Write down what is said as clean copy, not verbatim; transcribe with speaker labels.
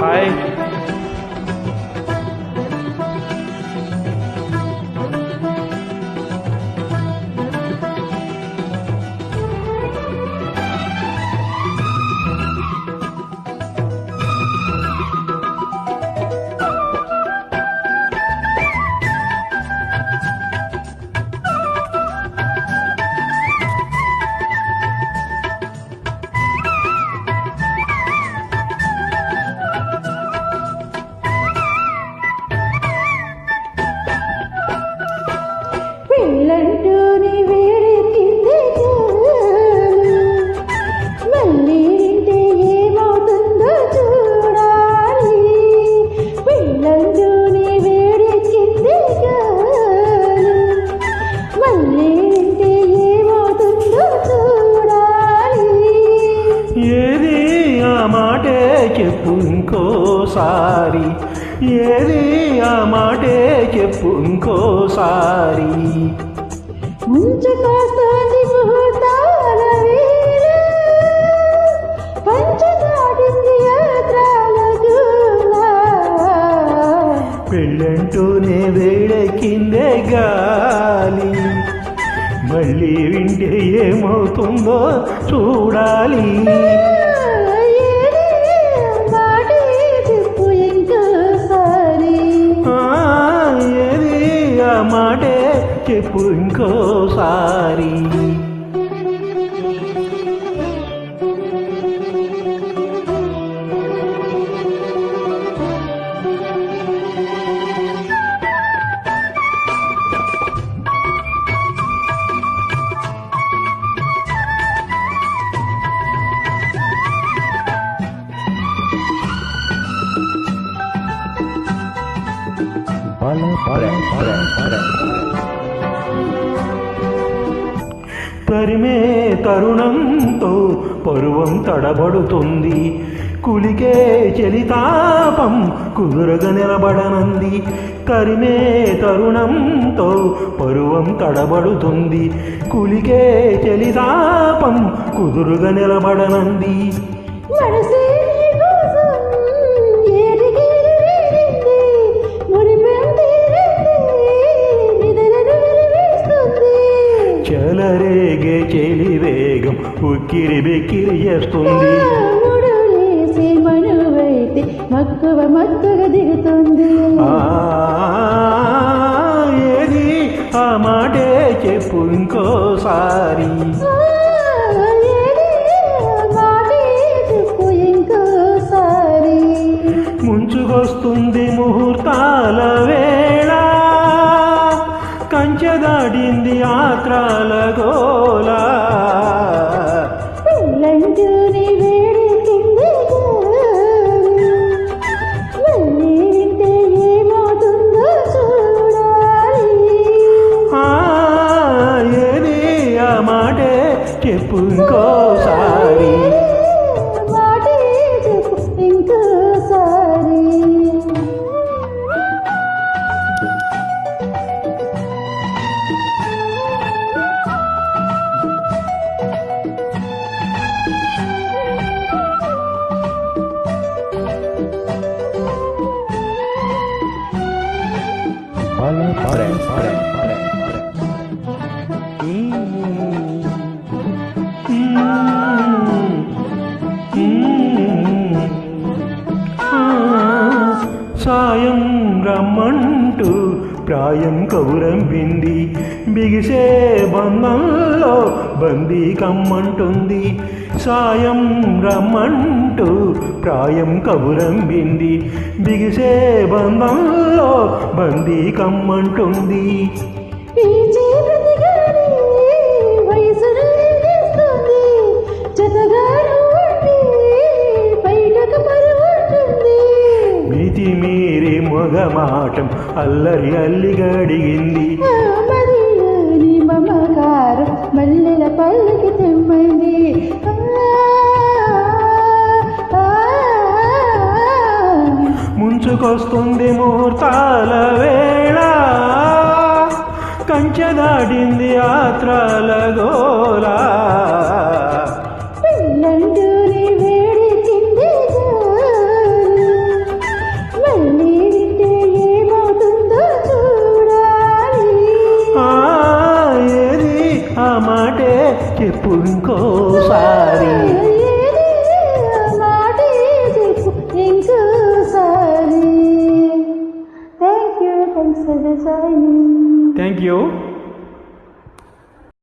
Speaker 1: Hi.
Speaker 2: పెళ్ళంటూని వేడెక్కింది మళ్ళీ వింటే ఏమవుతుందో చూడాలి. పెళ్ళంటూని వేడెక్కింది మళ్ళీ వింటే ఏమవుతుందో చూడాలి.
Speaker 1: ఏది ఆ మాటే చెప్పు ఇంకోసారి, ఏది ఆ మాటే చెప్పు ఇంకోసారి.
Speaker 2: ముంచుకొస్తోంది ముహూర్తాల వేళ, పంచదాటింది యాత్రాల దూల.
Speaker 1: పెళ్ళంటూనే వేడెక్కిందే గాలి, మళ్ళీ వింటే ఏమవుతుందో చూడాలి. మాటే చెప్పు ఇంకోసారి. తరిమే తరుణంతో పరువం తడబడుతుంది, కులికే చలితాపం కుదురగ నిలబడనంది. తరిమే తరుణంతో పరువం తడబడుతుంది, కులికే చలితాపం కుదురుగ నిలబడనంది. చెలరేగే చెలి వేగం ఉక్కిరి బిక్కిరి చేస్తుంది.
Speaker 2: మనువైతే మక్కువ మత్తుగా దిగుతుంది.
Speaker 1: ఏది ఆ మాటే చెప్పు ఇంకోసారి. ముంచుకొస్తుంది ముహూర్తాల వేళ, కంచె దాడింది యాత్రాల గోల.
Speaker 2: పెళ్ళంటూని వేడెక్కింది మళ్ళీ వింటే ఏమవుతుందో చూడాలి.
Speaker 1: ఏది ఆ మాటే చెప్పు ఇంకోసారి.
Speaker 2: మాటే చెప్పు ఇంకోసారి.
Speaker 1: సాయం రమ్మంటూ ప్రాయం కౌరంపింది, బిగిసే బంధంలో బందీ కమ్మంటుంది. సాయం రమ్మంటూ ప్రాయం కౌరంపింది, బిగిసే బంధంలో బందీ కమ్మంటుంది. మితి మీరి మొగమాటం అల్లరి అల్లిగా అడిగింది.
Speaker 2: మమకారం మల్లెల పల్లకి తెమ్మంది.
Speaker 1: ముంచుకొస్తుంది ముహూర్తాల వేళ, కంచె దాడింది యాత్రాల గోల.
Speaker 2: పెళ్ళంటూని వేడెక్కింది
Speaker 1: ఇంకోసారి.
Speaker 2: మాటే చెప్పు ఇంకోసారి. Thanks for the joining.
Speaker 1: Thank you.